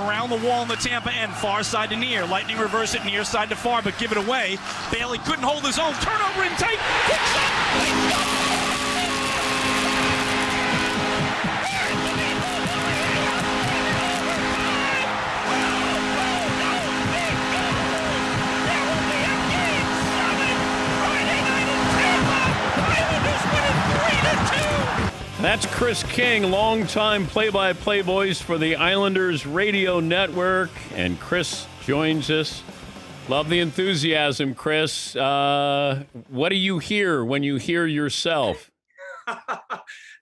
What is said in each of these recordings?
around the wall in the Tampa end, far side to near. Lightning reverse it, near side to far, but give it away. Bailey couldn't hold his own. Turnover in tight. Quick shot. That's Chris King, longtime play-by-play voice for the Islanders Radio Network. And Chris joins us. Love the enthusiasm, Chris. What do you hear when you hear yourself?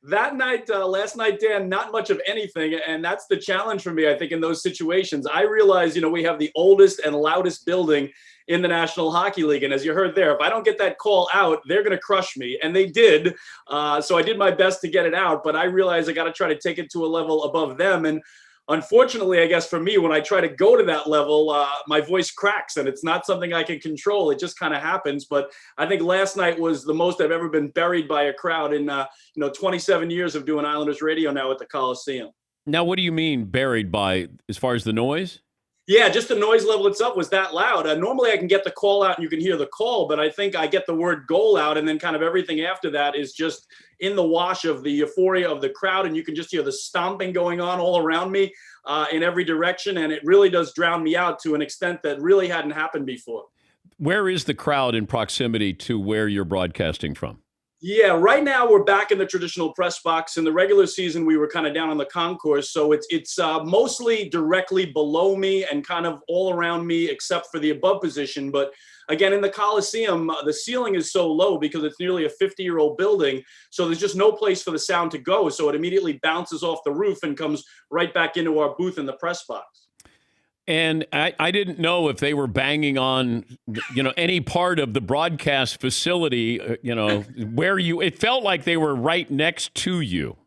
That night, last night, Dan, not much of anything. And that's the challenge for me, I think, in those situations. I realize, we have the oldest and loudest building in the National Hockey League. And as you heard there, if I don't get that call out, they're going to crush me. And they did. So I did my best to get it out. But I realized I got to try to take it to a level above them. And unfortunately, I guess for me, when I try to go to that level, my voice cracks. And it's not something I can control. It just kind of happens. But I think last night was the most I've ever been buried by a crowd in 27 years of doing Islanders radio now at the Coliseum. Now, what do you mean buried by as far as the noise? Yeah, just the noise level itself was that loud. Normally I can get the call out and you can hear the call, but I think I get the word goal out and then kind of everything after that is just in the wash of the euphoria of the crowd, and you can just hear the stomping going on all around me in every direction, and it really does drown me out to an extent that really hadn't happened before. Where is the crowd in proximity to where you're broadcasting from? Yeah, right now we're back in the traditional press box. In the regular season, we were kind of down on the concourse, so it's mostly directly below me and kind of all around me, except for the above position. But again, in the Coliseum, the ceiling is so low because it's nearly a 50-year-old building, so there's just no place for the sound to go. So it immediately bounces off the roof and comes right back into our booth in the press box. And I didn't know if they were banging on, any part of the broadcast facility, where it felt like they were right next to you.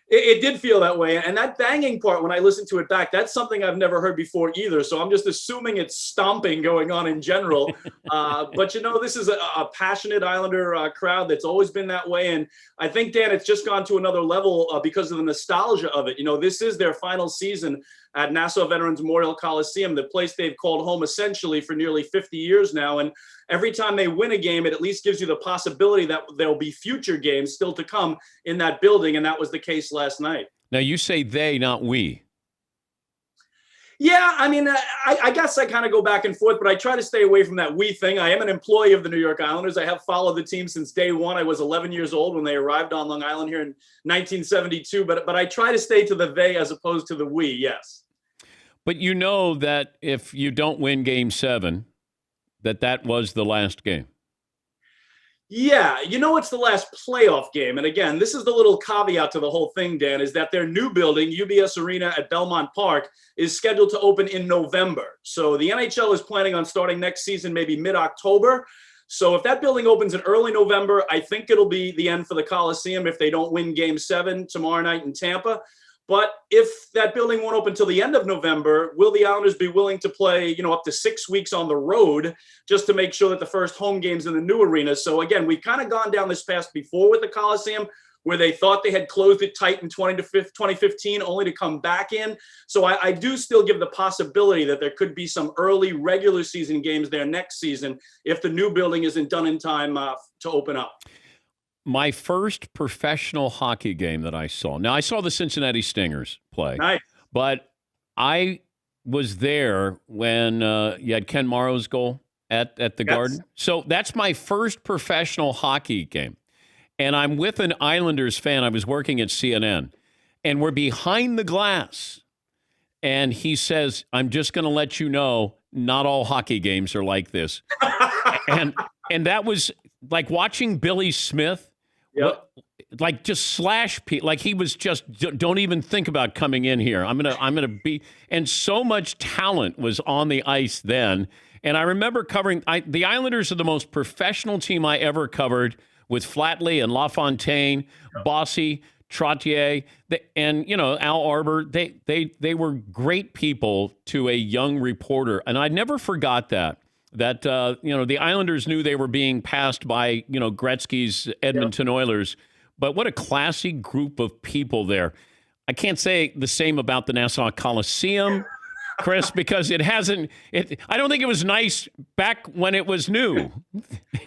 It did feel that way. And that banging part, when I listened to it back, that's something I've never heard before either. So I'm just assuming it's stomping going on in general. But, this is a passionate Islander crowd that's always been that way. And I think, Dan, it's just gone to another level because of the nostalgia of it. This is their final season at Nassau Veterans Memorial Coliseum, the place they've called home essentially for nearly 50 years now. And every time they win a game, it at least gives you the possibility that there'll be future games still to come in that building. And that was the case last night. Now, you say they, not we. Yeah, I mean, I guess I kind of go back and forth, but I try to stay away from that we thing. I am an employee of the New York Islanders. I have followed the team since day one. I was 11 years old when they arrived on Long Island here in 1972, but I try to stay to the they as opposed to the we, yes. But you know that if you don't win Game 7, that was the last game. Yeah, it's the last playoff game. And again, this is the little caveat to the whole thing, Dan, is that their new building, UBS Arena at Belmont Park, is scheduled to open in November. So the NHL is planning on starting next season, maybe mid-October. So if that building opens in early November, I think it'll be the end for the Coliseum if they don't win Game 7 tomorrow night in Tampa. But if that building won't open until the end of November, will the Islanders be willing to play, up to 6 weeks on the road just to make sure that the first home game's in the new arena? So again, we've kind of gone down this path before with the Coliseum, where they thought they had closed it tight in 2015, only to come back in. So I do still give the possibility that there could be some early regular season games there next season if the new building isn't done in time to open up. My first professional hockey game that I saw. Now, I saw the Cincinnati Stingers play. Nice. But I was there when you had Ken Morrow's goal at the Garden. So that's my first professional hockey game. And I'm with an Islanders fan. I was working at CNN. And we're behind the glass. And he says, I'm just going to let you know, not all hockey games are like this. and that was like watching Billy Smith. Yep. Like just slash people. Like he was just, don't even think about coming in here. I'm gonna be. And so much talent was on the ice then. And I remember covering. The Islanders are the most professional team I ever covered, with Flatley and LaFontaine, Bossy, Trottier, and Al Arbor. They were great people to a young reporter, and I never forgot that. That, the Islanders knew they were being passed by, Gretzky's Edmonton Oilers. But what a classy group of people there. I can't say the same about the Nassau Coliseum, Chris, because it hasn't. I don't think it was nice back when it was new.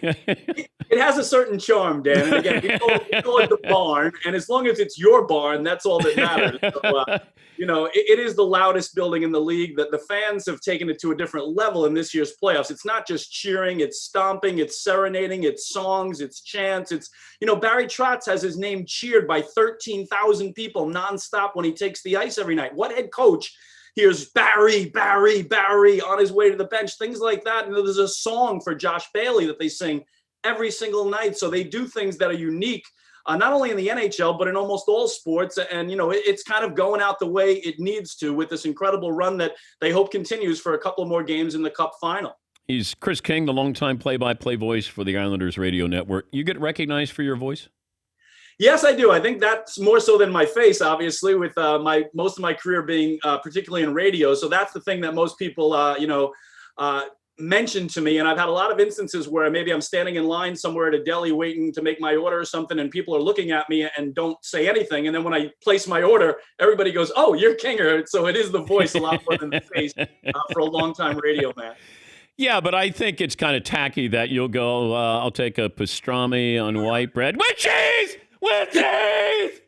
It has a certain charm, Dan. And again, we call it the barn, and as long as it's your barn, that's all that matters. So, it is the loudest building in the league. That the fans have taken it to a different level in this year's playoffs. It's not just cheering, it's stomping, it's serenading, it's songs, it's chants. It's Barry Trotz has his name cheered by 13,000 people nonstop when he takes the ice every night. What head coach hears Barry, Barry, Barry on his way to the bench? Things like that. And there's a song for Josh Bailey that they sing every single night. So they do things that are unique. Not only in the NHL, but in almost all sports. And, it's kind of going out the way it needs to with this incredible run that they hope continues for a couple more games in the Cup final. He's Chris King, the longtime play-by-play voice for the Islanders radio network. You get recognized for your voice? Yes, I do. I think that's more so than my face, obviously, with most of my career being particularly in radio. So that's the thing that most people, mentioned to me. And I've had a lot of instances where maybe I'm standing in line somewhere at a deli waiting to make my order or something, and people are looking at me and don't say anything. And then when I place my order, everybody goes, "Oh, you're Kinger." So it is the voice a lot more than the face for a longtime radio man. Yeah, but I think it's kind of tacky that you'll go, I'll take a pastrami on white bread with cheese! With cheese!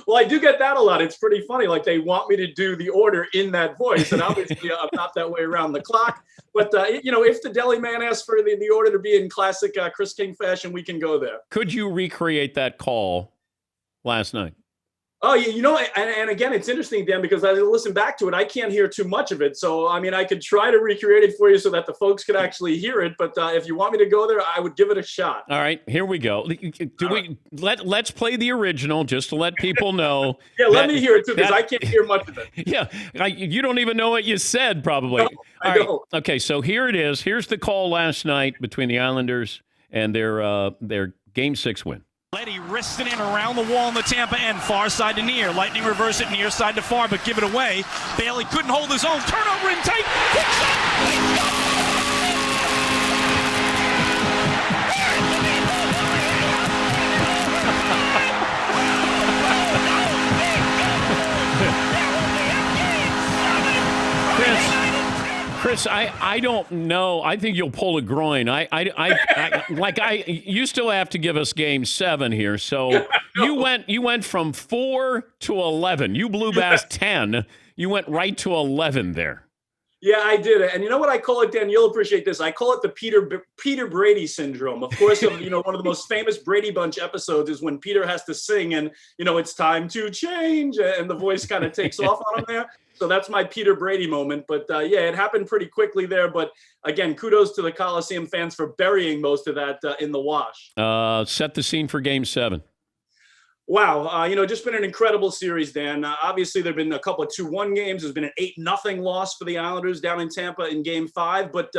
Well, I do get that a lot. It's pretty funny. Like, they want me to do the order in that voice, and obviously I'm not that way around the clock. But, if the deli man asks for the order to be in classic Chris King fashion, we can go there. Could you recreate that call last night? Oh, and again, it's interesting, Dan, because as I listen back to it, I can't hear too much of it. So, I mean, I could try to recreate it for you so that the folks could actually hear it. But if you want me to go there, I would give it a shot. All right, here we go. Let's play the original just to let people know. Yeah, let me hear it too, because I can't hear much of it. Yeah, you don't even know what you said, probably. No, I don't. Okay, so here it is. Here's the call last night between the Islanders and their Game 6 win. Letty wrists it in around the wall on the Tampa end, far side to near. Lightning reverse it near side to far, but give it away. Bailey couldn't hold his own. Turnover in tight. Quick shot. Chris, I don't know. I think you'll pull a groin. You still have to give us Game 7 here. So you went from 4 to 11. You blew past 10. You went right to 11 there. Yeah, I did. And you know what I call it, Dan? You'll appreciate this. I call it the Peter Brady syndrome. Of course, one of the most famous Brady Bunch episodes is when Peter has to sing and, it's time to change. And the voice kind of takes off on him there. So that's my Peter Brady moment. But it happened pretty quickly there. But again, kudos to the Coliseum fans for burying most of that in the wash. Set the scene for Game 7. Wow. Just been an incredible series, Dan. Obviously, there have been a couple of 2-1 games. There's been an 8-0 loss for the Islanders down in Tampa in Game 5. But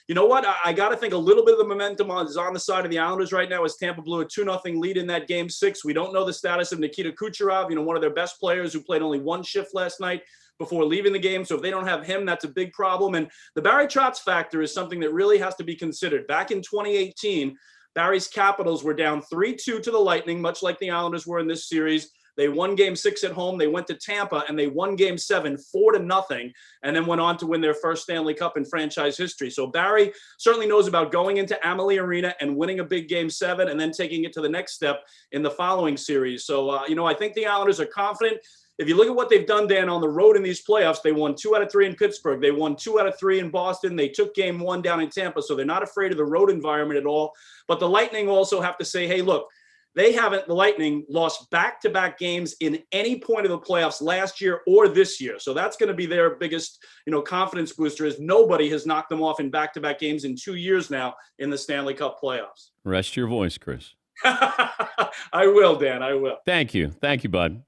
you know what? I got to think a little bit of the momentum is on the side of the Islanders right now as Tampa blew a 2-0 lead in that Game 6. We don't know the status of Nikita Kucherov, one of their best players who played only one shift last night before leaving the game. So if they don't have him, that's a big problem. And the Barry Trotz factor is something that really has to be considered. Back in 2018, Barry's Capitals were down 3-2 to the Lightning, much like the Islanders were in this series. They won Game 6 at home. They went to Tampa and they won Game 7 4-0, and then went on to win their first Stanley Cup in franchise history. So Barry certainly knows about going into Amalie Arena and winning a big Game 7 and then taking it to the next step in the following series. So, I think the Islanders are confident. If you look at what they've done, Dan, on the road in these playoffs, they won 2 out of 3 in Pittsburgh. They won 2 out of 3 in Boston. They took Game 1 down in Tampa, so they're not afraid of the road environment at all. But the Lightning also have to say, hey, look, the Lightning lost back-to-back games in any point of the playoffs last year or this year. So that's going to be their biggest, confidence booster, as nobody has knocked them off in back-to-back games in 2 years now in the Stanley Cup playoffs. Rest your voice, Chris. I will, Dan. I will. Thank you. Thank you, bud.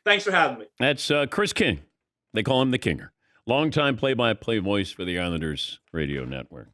Thanks for having me. That's Chris King. They call him the Kinger. Longtime play-by-play voice for the Islanders radio network.